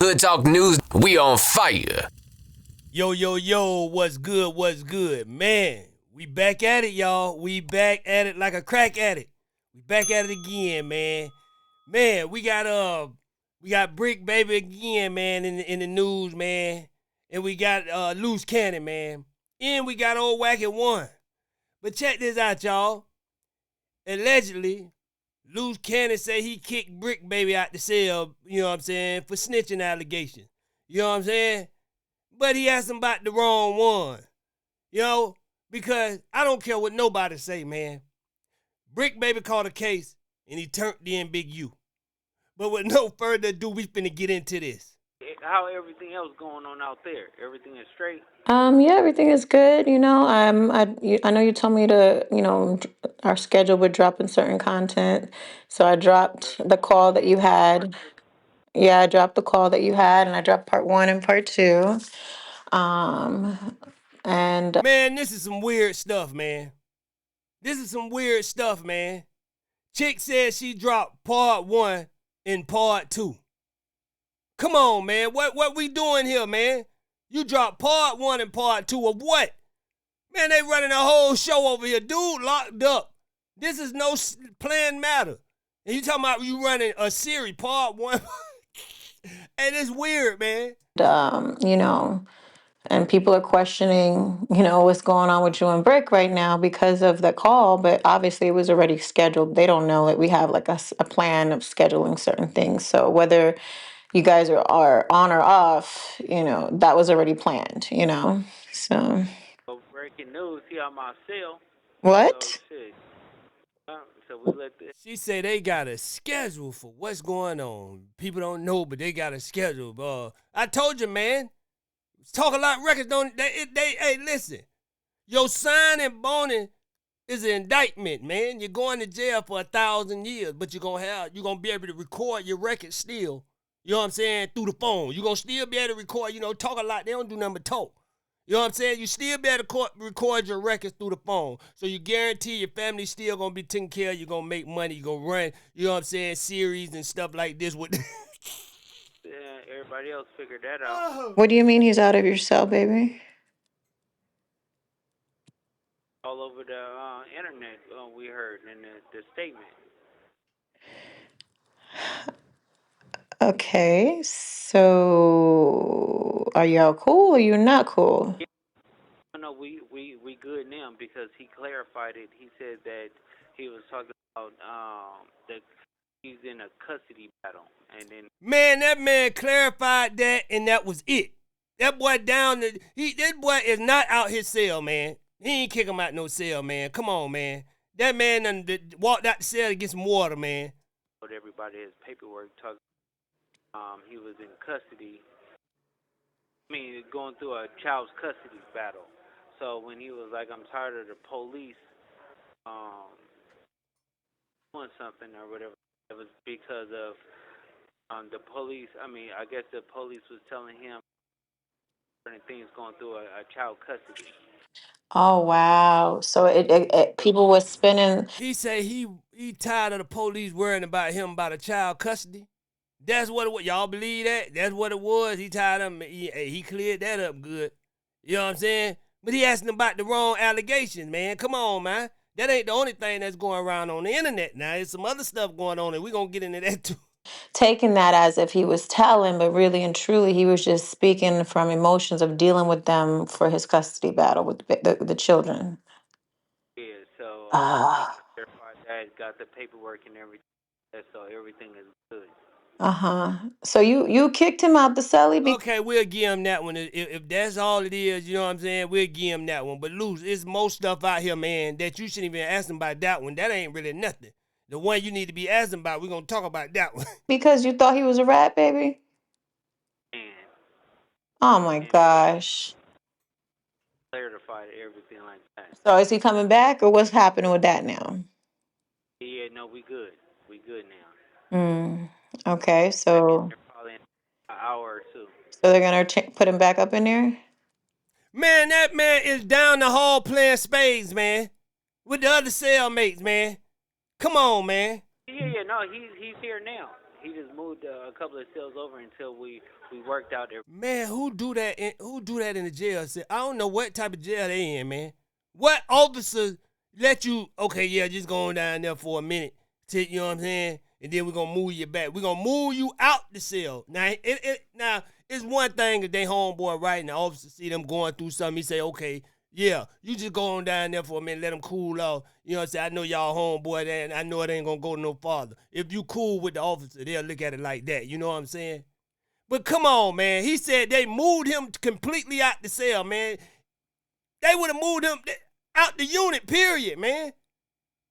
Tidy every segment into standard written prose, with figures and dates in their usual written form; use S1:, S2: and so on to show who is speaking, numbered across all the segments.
S1: Hood Talk News, we on fire.
S2: Yo, yo, yo, what's good, what's good? Man, we back at it, y'all. We back at it like a crack addict. We back at it again, man. Man, we got Bricc baby again, man, in the news, man. And we got Luce Cannon, man. And we got old Wacky One. But check this out, y'all. Allegedly, Luce Cannon say he kicked Bricc baby out the cell, you know what I'm saying, for snitching allegations. You know what I'm saying? But he asked him about the wrong one. You know? Because I don't care what nobody say, man. Bricc baby caught a case and he turned in Big U. But with no further ado, we finna get into this.
S3: How everything else going on out there? Everything is straight?
S4: Yeah, everything is good. I know you told me to, our schedule would drop in certain content. So I dropped the call that you had. Yeah, I dropped the call that you had, and I dropped part one and part two. And
S2: Man, this is some weird stuff, man. This is some weird stuff, man. Chick said she dropped part one and part two. Come on, man. What we doing here, man? You dropped part one and part two of what? Man, they running a whole show over here. Dude locked up. This is no planned matter. And you talking about you running a series, part one. And it's weird, man.
S4: and people are questioning, what's going on with you and Brick right now because of the call, but obviously it was already scheduled. They don't know that we have like a plan of scheduling certain things. So whether you guys are on or off, that was already planned. So
S3: So breaking news here on my cell.
S4: what?
S3: So shit. So we let this.
S2: She said they got a schedule for what's going on. People don't know, but they got a schedule. I told you, man. Talk a lot records don't hey, listen. Your signing bonus is an indictment, man. You're going to jail for 1,000 years, but you're gonna be able to record your records still. You know what I'm saying? Through the phone. You're gonna still be able to record, talk a lot. They don't do nothing but talk. You know what I'm saying? You still be able to record your records through the phone. So you guarantee your family still going to be taken care of. You're going to make money. You're going to run, you know what I'm saying, series and stuff like this. With
S3: Everybody else figured that out.
S4: What do you mean he's out of your cell, baby?
S3: All over the internet, we heard in the statement.
S4: Okay, so are y'all cool or you're not cool?
S3: Yeah. No, we good now because he clarified it. He said that he was talking about that he's in a custody battle, and then
S2: man, that man clarified that, and that was it. That boy that boy is not out his cell, man. He ain't kick him out no cell, man. Come on, man. That man done walked out the cell to get some water, man.
S3: But everybody his paperwork talking. He was in custody. I mean, going through a child's custody battle. So when he was like, "I'm tired of the police doing something or whatever," it was because of the police. I mean, I guess the police was telling him certain things going through a child custody.
S4: Oh wow! So people were spinning.
S2: He say he tired of the police worrying about him about a child custody. That's what it was. Y'all believe that? That's what it was. He tired of him. He cleared that up good. You know what I'm saying? But he asking about the wrong allegations, man. Come on, man. That ain't the only thing that's going around on the internet now. There's some other stuff going on, and we're going to get into that too.
S4: Taking that as if he was telling, but really and truly, he was just speaking from emotions of dealing with them for his custody battle with the children.
S3: Yeah, so he
S4: Ah.
S3: clarified that, got the paperwork and everything, so everything is good.
S4: So you kicked him out the celly
S2: Okay, we'll give him that one. If that's all it is, you know what I'm saying, we'll give him that one. But Luce, it's most stuff out here, man, that you shouldn't even ask him about that one. That ain't really nothing. The one you need to be asking about, we're going to talk about that one.
S4: because you thought he was a rat, baby?
S3: And
S4: Oh my gosh.
S3: clarified everything like that.
S4: So is he coming back or what's happening with that now?
S3: Yeah, no, we good. We good now.
S4: Okay, so
S3: Probably in an hour or two.
S4: they're gonna put him back up in there?
S2: Man, that man is down the hall playing spades, man, with the other cellmates, man. Come on, man.
S3: Yeah, no, he's here now. He just moved a couple of cells over until we worked out there.
S2: Man, who do that in the jail cell? I don't know what type of jail they in, man. What officer let you, okay, yeah, just go on down there for a minute, you know what I'm saying? And then we're going to move you back. We're going to move you out the cell. Now, it's one thing if they homeboy right and the officer see them going through something, he say, okay, yeah, you just go on down there for a minute, let them cool off. You know what I'm saying? I know y'all homeboy there, and I know it ain't going to go no farther. If you cool with the officer, they'll look at it like that. You know what I'm saying? But come on, man. He said they moved him completely out the cell, man. They would have moved him out the unit, period, man.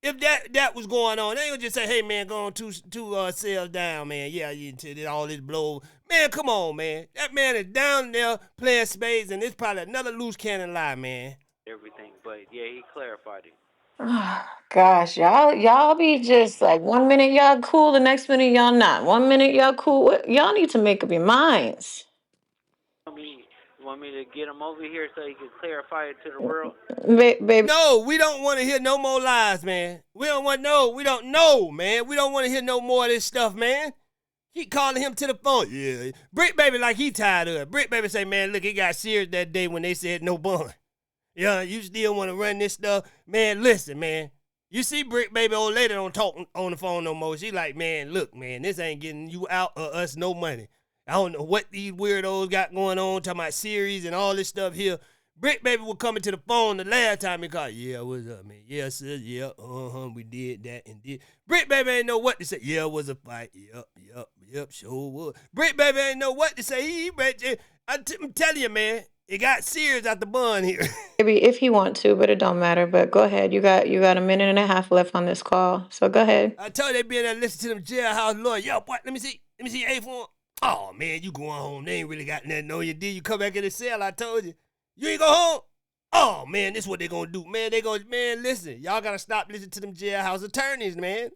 S2: If that was going on, they would just say, hey, man, go on two cells down, man. Yeah, you did all this blow. Man, come on, man. That man is down there playing spades, and it's probably another loose cannon lie, man.
S3: Everything, but yeah, he clarified it.
S4: Gosh, y'all be just like 1 minute y'all cool, the next minute y'all not. 1 minute y'all cool. Y'all need to make up your minds.
S3: You want me to get him over here so he can clarify it to the world?
S4: Baby.
S2: No, we don't want to hear no more lies, man. We don't know, man. We don't want to hear no more of this stuff, man. Keep calling him to the phone. Yeah. Bricc baby like he tired of it. Bricc baby say, man, look, it got serious that day when they said no bond. Yeah, you still want to run this stuff? Man, listen, man. You see Bricc baby old lady don't talk on the phone no more. She like, man, look, man, this ain't getting you out or us no money. I don't know what these weirdos got going on, talking about series and all this stuff here. Bricc baby was coming to the phone the last time he called. Yeah, what's up, man? Yeah, sir, yeah, we did that and did. Bricc baby ain't know what to say. Yeah, it was a fight. Yep, sure was. Bricc baby ain't know what to say. I'm telling you, man, it got serious at the bun here.
S4: Maybe if you want to, but it don't matter. But go ahead. You got a minute and a half left on this call. So go ahead.
S2: I told you they be in there listening to them jailhouse lawyers. Yo, boy, let me see A form. Oh, man, you going home. They ain't really got nothing on you, did you? Come back in the cell, I told you. You ain't go home? Oh, man, this is what they gonna do. Man, man, listen. Y'all gotta stop listening to them jailhouse attorneys, man.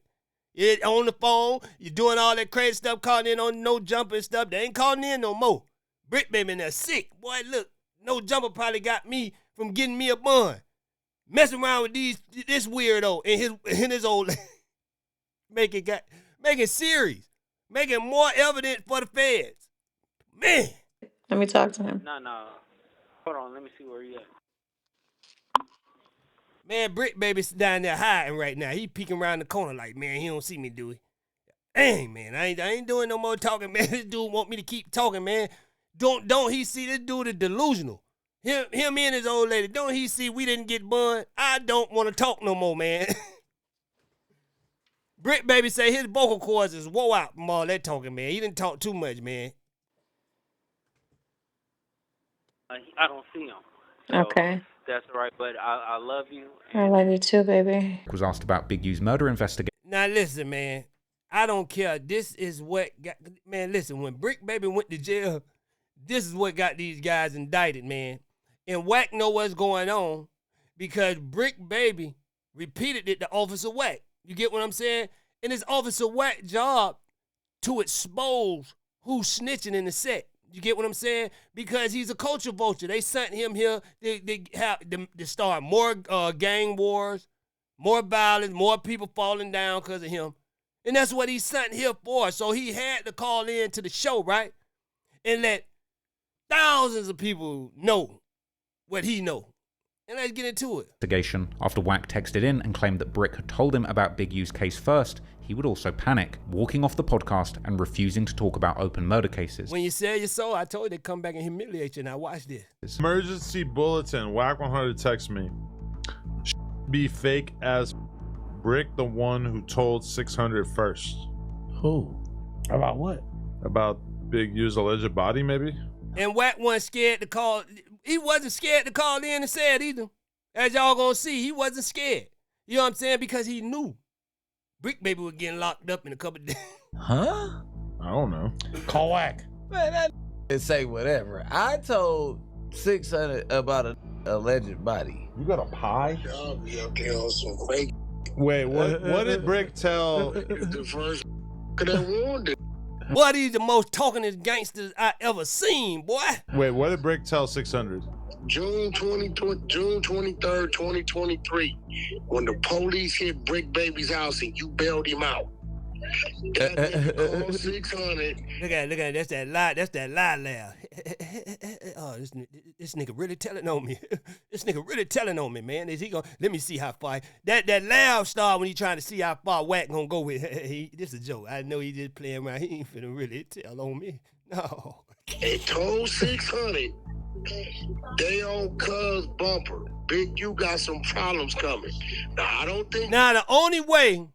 S2: You're on the phone. You're doing all that crazy stuff, calling in on no jumper and stuff. They ain't calling in no more. Bricc baby in there sick. Boy, look, no jumper probably got me from getting me a bun. Messing around with this weirdo and his old making serious. Making more evidence for the feds. Man.
S4: Let me talk to him.
S3: No. Hold on, let me see where he at.
S2: Man, Bricc baby's down there hiding right now. He peeking around the corner like, man, he don't see me, do he? Dang, man, I ain't doing no more talking, man. This dude want me to keep talking, man. Don't he see this dude is delusional? Him and his old lady, don't he see we didn't get bun? I don't want to talk no more, man. Bricc baby say his vocal cords is wore out from all that talking, man. He didn't talk too much, man.
S3: I don't see him. So
S4: Okay.
S3: that's all right, but I love you.
S4: I love you too, baby.
S5: Was asked about Big U's murder investigation.
S2: Now listen, man. I don't care. This is what got, man, listen, when Bricc baby went to jail, this is what got these guys indicted, man. And Wack know what's going on because Bricc baby repeated it to Officer Wack. You get what I'm saying? And it's Officer Wack's job to expose who's snitching in the set. You get what I'm saying? Because he's a culture vulture. They sent him here to start more gang wars, more violence, more people falling down because of him. And that's what he's sent here for. So he had to call in to the show, right? And let thousands of people know what he know. And let's get into it.
S5: Investigation. After Wack texted in and claimed that Bricc had told him about Big U's case first, he would also panic, walking off the podcast and refusing to talk about open murder cases.
S2: When you sell your soul, I told you they'd come back and humiliate you. Now watch this.
S6: Emergency bulletin. Wack 100 text me. Be fake as Bricc, the one who told 600 first.
S7: Who? About what?
S6: About Big U's alleged body, maybe?
S2: And Wack wasn't scared to call. He wasn't scared to call in and say it either. As y'all gonna see, he wasn't scared. You know what I'm saying? Because he knew Bricc baby was getting locked up in a couple of days.
S7: Huh?
S6: I don't know.
S7: Call Wack.
S8: Man, that say whatever. I told 600 about an alleged body.
S6: You got a pie?
S9: Y'all be up there on some fake.
S6: Wait, what did Bricc tell?
S9: The first that wounded.
S2: Boy, these the most talkingest gangsters I ever seen, boy.
S6: Wait, what did Bricc tell 600?
S9: June 23rd, 2023, when the police hit Bricc baby's house and you bailed him out. That nigga called 600.
S2: Look at that's that lie laugh. Oh, this nigga really telling on me. This nigga really telling on me, man. Is he gonna let me see how far that laugh start when he trying to see how far Wack gonna go with this is a joke. I know he just playing around. He ain't finna really tell on me. No.
S9: It told 600. They on Cuz bumper. Big, you got some problems coming. Now I don't think.
S2: Now the only way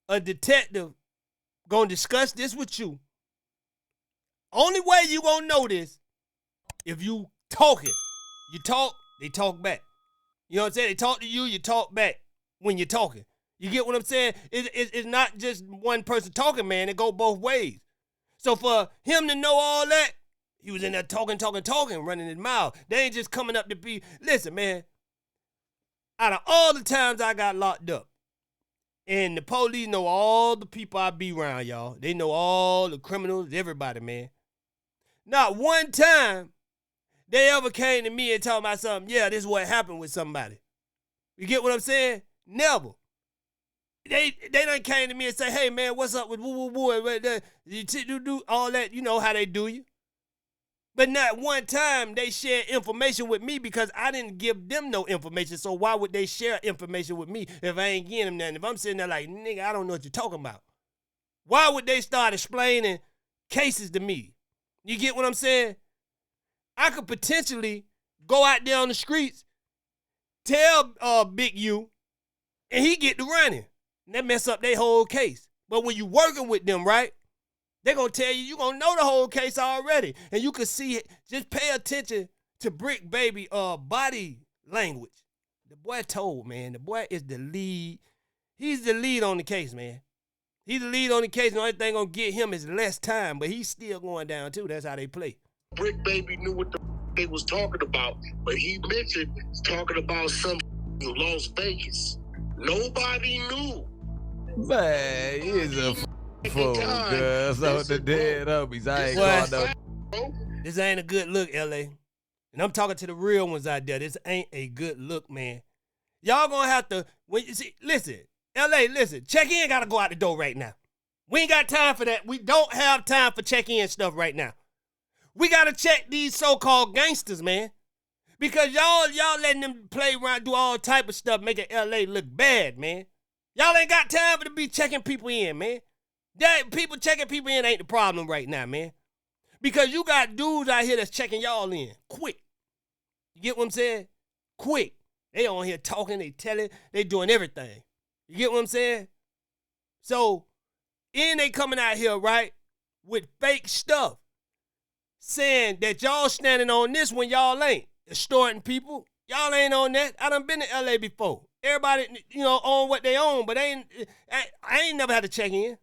S2: a detective gonna discuss this with you, only way you gonna know this, if you talking. You talk, they talk back. You know what I'm saying? They talk to you, you talk back when you're talking. You get what I'm saying? It's not just one person talking, man. It go both ways. So for him to know all that, he was in there talking, running his mouth. They ain't just coming up to be, listen, man, out of all the times I got locked up, and the police know all the people I be around, y'all. They know all the criminals, everybody, man. Not one time they ever came to me and told me something, yeah, this is what happened with somebody. You get what I'm saying? Never. They done came to me and say, hey, man, what's up with woo-woo-woo? You do all that, you know how they do you. But not one time they shared information with me because I didn't give them no information. So why would they share information with me if I ain't getting them nothing? If I'm sitting there like, nigga, I don't know what you're talking about. Why would they start explaining cases to me? You get what I'm saying? I could potentially go out there on the streets, tell Big U, and he get to running. And that mess up their whole case. But when you working with them, right? They're going to tell you, you're going to know the whole case already. And you can see it. Just pay attention to Bricc baby body language. The boy told, man. The boy is the lead. He's the lead on the case, man. He's the lead on the case. The only thing going to get him is less time. But he's still going down, too. That's how they play.
S9: Bricc baby knew what the they was talking about. But he mentioned talking about some in Las Vegas. Nobody knew.
S8: Man, he's a fool, cuz on the dead homies. I ain't called no.
S2: This ain't a good look, LA. And I'm talking to the real ones out there. This ain't a good look, man. Y'all gonna have to, when you see, listen, LA, listen, check-in gotta go out the door right now. We ain't got time for that. We don't have time for check-in stuff right now. We gotta check these so-called gangsters, man. Because y'all letting them play around, do all type of stuff, making LA look bad, man. Y'all ain't got time for to be checking people in, man. People checking people in ain't the problem right now, man. Because you got dudes out here that's checking y'all in quick. You get what I'm saying? Quick. They on here talking, they telling, they doing everything. You get what I'm saying? So, they coming out here, right, with fake stuff, saying that y'all standing on this when y'all ain't. Extorting people. Y'all ain't on that. I done been to LA before. Everybody, own what they own, but I ain't never had to check in.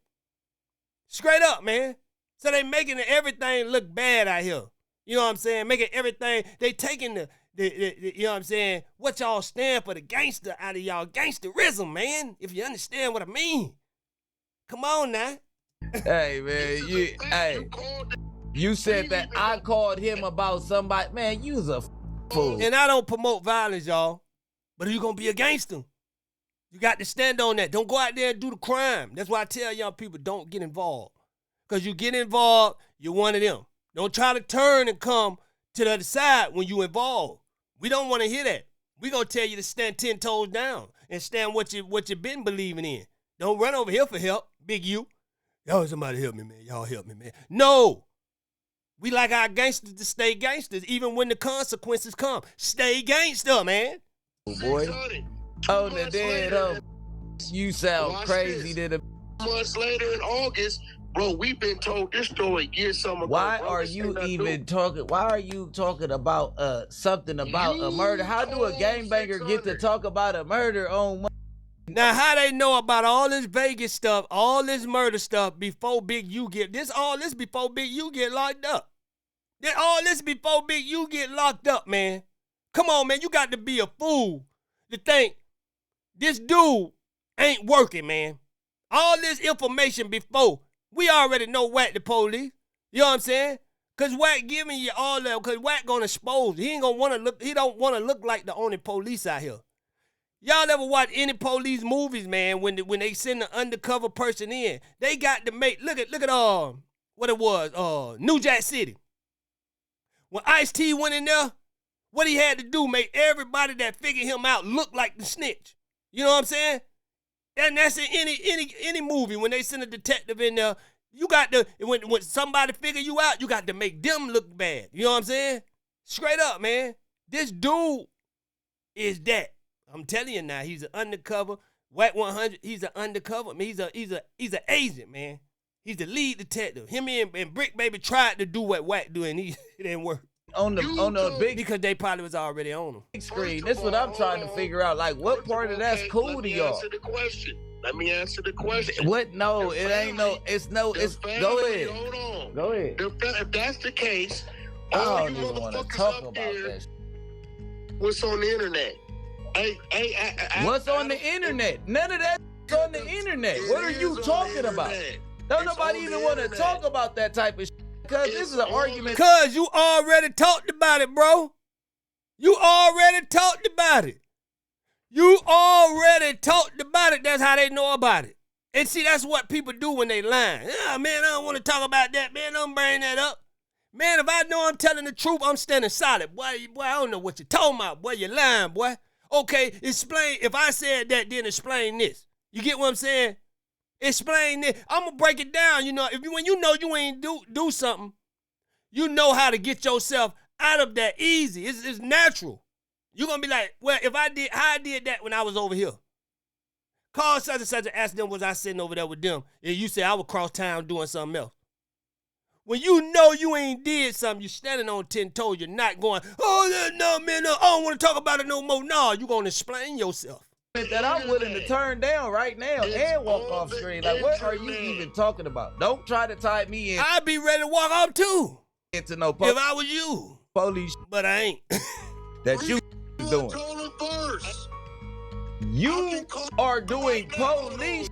S2: Straight up, man. So they making everything look bad out here. You know what I'm saying? Making everything, they taking the you know what I'm saying, what y'all stand for, the gangster out of y'all gangsterism, man. If you understand what I mean. Come on now.
S8: Hey, man, you said that I called him about somebody. Man, you's a fool.
S2: And I don't promote violence, y'all. But if you're going to be a gangster, you got to stand on that. Don't go out there and do the crime. That's why I tell young people, don't get involved. Because you get involved, you're one of them. Don't try to turn and come to the other side when you involved. We don't want to hear that. We're going to tell you to stand 10 toes down and stand what you've been believing in. Don't run over here for help, Big U. Y'all, somebody help me, man. Y'all help me, man. No. We like our gangsters to stay gangsters even when the consequences come. Stay gangster, man.
S8: Boy, on the dead home. You sound crazy to the
S9: months later in August, bro. We've been told this story years some ago.
S8: Why are you even talking? Why are you talking about something about a murder? How do a gangbanger get to talk about a murder on?
S2: Now, how they know about all this Vegas stuff, all this murder stuff before Big U get all this before Big U get locked up? All this before Big U get locked up, man. Come on, man. You got to be a fool to think this dude ain't working, man. All this information before, we already know Wack the police. You know what I'm saying? Because Wack giving you all that, because Wack gonna expose. He ain't gonna want to look, he don't want to look like the only police out here. Y'all ever watch any police movies, man? When they send an undercover person in, they got to make look at what it was, New Jack City. When Ice-T went in there, what he had to do make everybody that figured him out look like the snitch. You know what I'm saying? And that's in any movie. When they send a detective in there, you got to when somebody figure you out, you got to make them look bad. You know what I'm saying? Straight up, man. This dude is that. I'm telling you now, he's an undercover. Whack 100, he's an undercover. I mean, he's an agent, man. He's the lead detective. Him and Bricc Baby tried to do what Whack do, and it didn't work.
S8: On the big
S2: Because they probably was already on him.
S8: screen. This is what I'm trying to figure out. Like, what part of that's cool to y'all?
S9: Let me answer the question.
S8: What? No, it ain't no. It's no. It's go ahead.
S9: Hold on.
S8: Go ahead.
S9: If that's the case,
S8: I
S9: all
S8: don't
S9: you
S8: even want to
S9: motherfuckers
S8: talk
S9: up
S8: about
S9: there,
S8: that.
S9: what's on the internet?
S8: What's on the internet? None of that's on the internet. What are you talking about? Don't nobody even want to talk about that type of shit. Because this is an argument.
S2: Because you already talked about it, bro. You already talked about it. You already talked about it. That's how they know about it. And see, that's what people do when they lying. Yeah, man, I don't want to talk about that. Man, don't bring that up. Man, if I know I'm telling the truth, I'm standing solid. Boy, I don't know what you're talking about. Boy, you're lying, boy. Okay, explain. If I said that, then explain this. You get what I'm saying? Explain this. I'm going to break it down. You know, when you know you ain't do something, you know how to get yourself out of that easy. It's natural. You're going to be like, well, how I did that when I was over here. Call such and such and ask them, was I sitting over there with them? And you say I was cross town doing something else. When you know you ain't did something, you standing on 10 toes, you're not going, oh, no, man, no, I don't want to talk about it no more. No, you're going to explain yourself.
S8: That I'm willing to turn down right now and walk off screen. Like, what are you even talking about? Don't try to tie me in.
S2: I'd be ready to walk off too.
S8: Into no
S2: if I was you.
S8: Police.
S2: But I ain't.
S8: That you doing. You are doing police.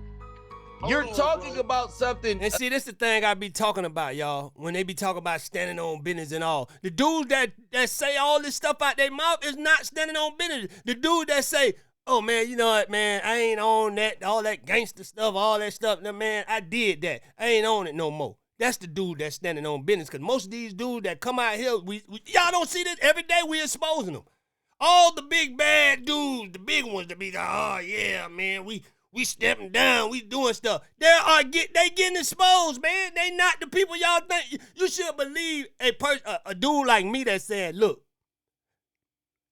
S8: You're talking about something.
S2: And see, this is the thing I be talking about, y'all. When they be talking about standing on business and all. The dudes that say all this stuff out their mouth is not standing on business. The dude that say, oh, man, you know what, man, I ain't on that, all that gangster stuff, all that stuff. Now, man, I did that. I ain't on it no more. That's the dude that's standing on business. Because most of these dudes that come out here, y'all don't see this every day. We exposing them. All the big bad dudes, the big ones that be like, oh, yeah, man, we stepping down, we doing stuff. They getting exposed, man. They not the people y'all think. You should believe a dude like me that said, look,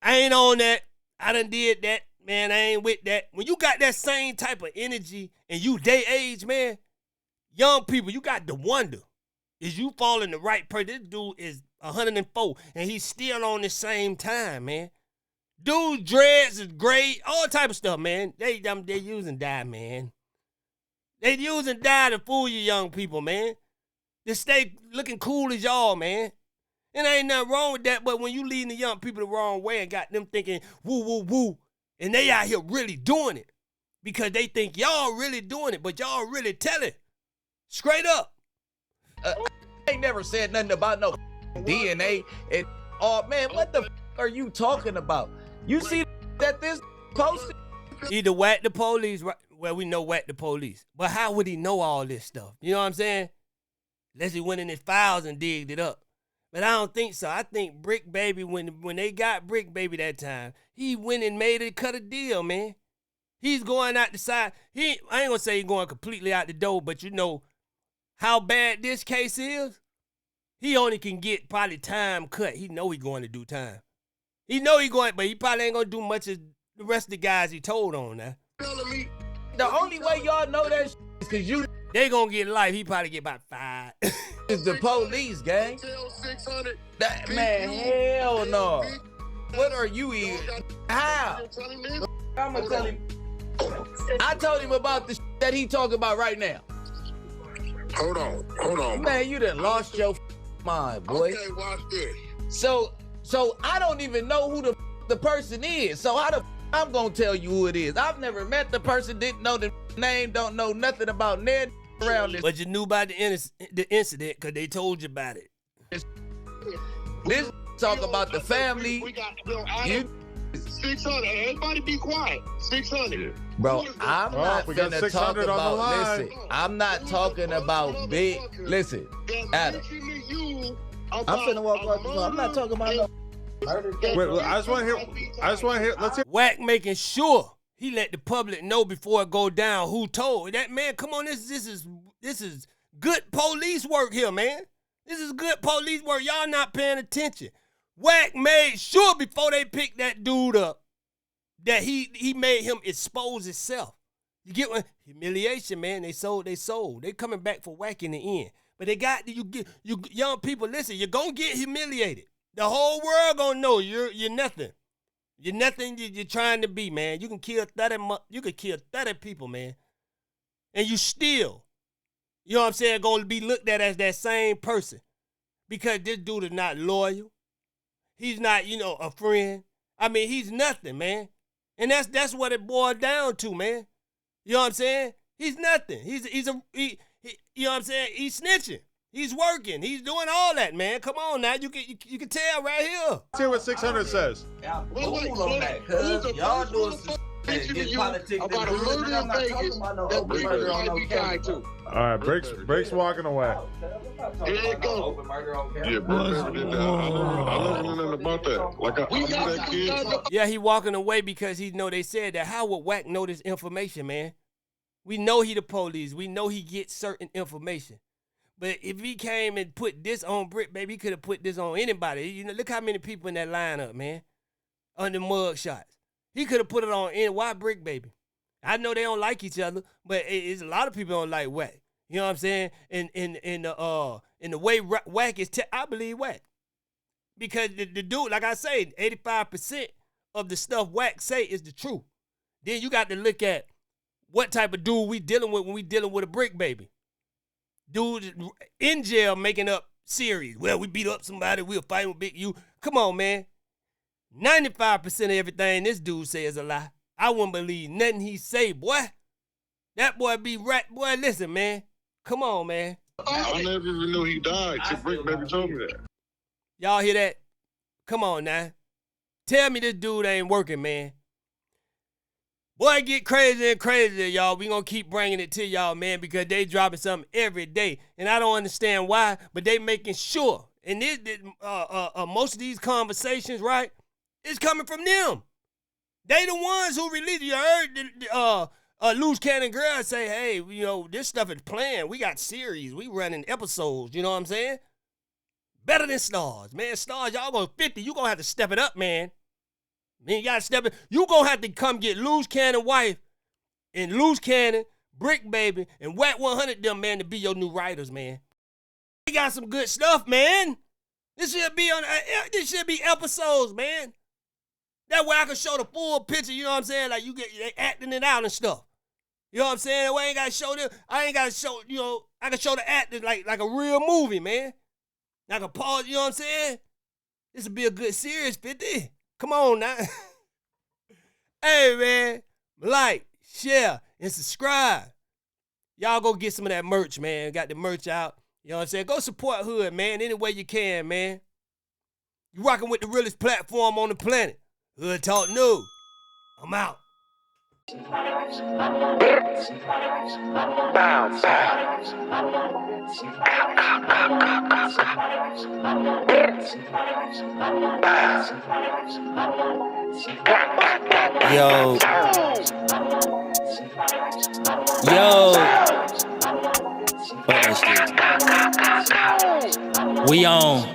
S2: I ain't on that. I done did that. Man, I ain't with that. When you got that same type of energy and you day age, man, young people, you got to wonder, is you following the right person? This dude is 104 and he's still on the same time, man. Dude, dreads is great, all type of stuff, man. They using dye, man. They using dye to fool you young people, man. To stay looking cool as y'all, man. And ain't nothing wrong with that, but when you leading the young people the wrong way and got them thinking, woo, woo, woo, and they out here really doing it because they think y'all really doing it, but y'all really telling. Straight up.
S8: I ain't never said nothing about no DNA. And man, what the are you talking about? You see that this posted?
S2: Either Whack the police, right? Well, we know Whack the police. But how would he know all this stuff? You know what I'm saying? Unless he went in his files and digged it up. But I don't think so. I think Bricc Baby, when they got Bricc Baby that time, he went and made it, cut a deal, man. He's going out the side. I ain't gonna say he's going completely out the door, but you know how bad this case is? He only can get probably time cut. He know he going to do time. He know he going, but he probably ain't gonna do much as the rest of the guys he told on now.
S8: The only way y'all know that is because
S2: they gonna get life. He probably get about 5.
S8: Is the police, gang. That man, hell no. What are you even? How? I'm gonna tell him. I told him about the that he talking about right now.
S9: Hold on.
S8: Man, you done lost your mind, boy.
S9: Okay, watch this.
S8: So I don't even know who the person is. So how the I'm gonna tell you who it is. I've never met the person, didn't know the name, don't know nothing about Ned around this.
S2: But you knew about the incident because they told you about it.
S8: This talk about the family.
S9: We got 600. Everybody be quiet. 600.
S8: Bro, I'm not
S6: we got
S8: finna
S6: 600
S8: talk
S6: on the
S8: about,
S6: line.
S8: listen, I'm not talking about big, listen, Adam, I'm finna walk out the door. I'm not talking about no murder case.
S6: Wait, I just want to hear. Let's hear.
S2: Wack making sure he let the public know before it go down who told. That man, come on, this is good police work here, man. This is good police work. Y'all not paying attention. Wack made sure before they picked that dude up that he made him expose himself. You get what? Humiliation, man. They sold. They coming back for Wack in the end. But they got you young people, listen, you're gonna get humiliated. The whole world gonna know you're nothing. You're nothing you're trying to be, man. You can kill 30 people, man. And you still, you know what I'm saying, gonna be looked at as that same person. Because this dude is not loyal. He's not, a friend. I mean, he's nothing, man. And that's what it boiled down to, man. You know what I'm saying? He's nothing. He's you know what I'm saying? He's snitching. He's working. He's doing all that, man. Come on now. You can tell right here.
S6: Let's hear what 600 says.
S8: Y'all cool on that, cuz. Y'all doing some get politics
S9: about a murder in Vegas that Bricc trying to be tied to.
S6: All right, Brick's walking away.
S9: Here it go. Yeah, bro, did that. I don't know nothing about that. Like, I knew that kid.
S2: Yeah, he walking away because they said that. How would Wack know this information, man? We know he the police. We know he gets certain information. But if he came and put this on Bricc, baby, he could have put this on anybody. Look how many people in that lineup, man, on the mug shots. He could have put it on why Bricc, baby? I know they don't like each other, but it's a lot of people don't like Wack. You know what I'm saying? In the way Wack is, I believe Wack. Because the dude, like I say, 85% of the stuff Wack say is the truth. Then you got to look at what type of dude we dealing with when we dealing with a Bricc, baby. Dude in jail making up series. Well, we beat up somebody, we'll fight with Big U. Come on, man. 95% of everything this dude say is a lie. I wouldn't believe nothing he say, boy. That boy be right. Boy, listen, man. Come on, man.
S9: I never even knew he died till Bricc baby told me that.
S2: Y'all hear that? Come on now. Tell me this dude ain't working, man. Boy, it get crazier and crazier, y'all. We gonna keep bringing it to y'all, man, because they dropping something every day. And I don't understand why, but they making sure. And most of these conversations, right, it's coming from them. They the ones who released. You heard Luce Cannon Girl say, hey, this stuff is planned. We got series. We running episodes. You know what I'm saying? Better than Stars. Man, Stars, y'all going 50. You going to have to step it up, man. Man, you got to step it. You going to have to come get Luce Cannon wife and Luce Cannon, Bricc baby, and Wack 100 them, man, to be your new writers, man. They got some good stuff, man. This should be episodes, man. That way I can show the full picture, you know what I'm saying? Like they acting it out and stuff. You know what I'm saying? That way I ain't got to show them. I ain't got to show, I can show the actors like a real movie, man. I can pause, you know what I'm saying? This will be a good series, 50. Come on now. Hey, man. Like, share, and subscribe. Y'all go get some of that merch, man. Got the merch out. You know what I'm saying? Go support Hood, man, any way you can, man. You rocking with the realest platform on the planet. Hood Talk News. I'm out. Yo. We on.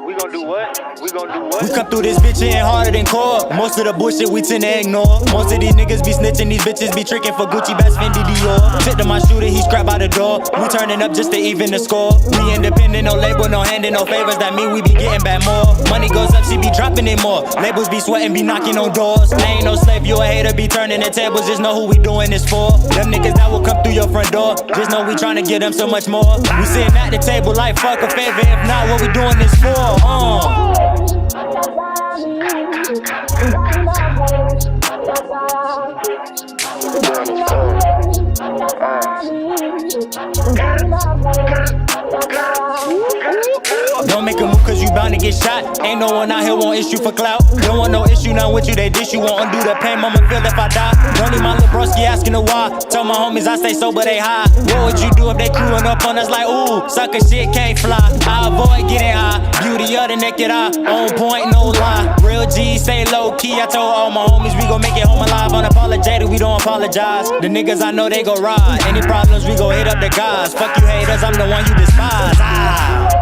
S3: We gonna do what?
S10: We come through this bitch hitting harder than core. Most of the bullshit we tend to ignore. Most of these niggas be snitching, these bitches be tricking for Gucci, Bass, Fendi, Dior. Tip to my shooter, he scrap by the door. We turning up just to even the score. We independent, no label, no handing, no favors. That mean we be getting back more. Money goes up, she be dropping it more. Labels be sweating, be knocking on doors. I ain't no slave, you a hater, be turning the tables. Just know who we doing this for. Them niggas that will come through your front door. Just know we tryna get them so much more. We sitting at the table like fuck a favor. If not, what we doing this for? Don't make a move cause you bound to get shot. Ain't no one out here want issue for clout. Don't want no issue now with you, they dish you. Won't undo the pain, mama feel if I die. Don't need my little broski asking the why. Tell my homies I stay sober, they high. What would you do if they crewing up on us like, ooh, sucker shit can't fly. I avoid getting high, beauty of the naked eye. On point, no lie. Real G, stay low key. I told all my homies we gon' make it home alive. Unapologetic, we don't apologize. The niggas I know they go ride. Any problems, we go hit up the guys. Fuck you haters, I'm the one you despise.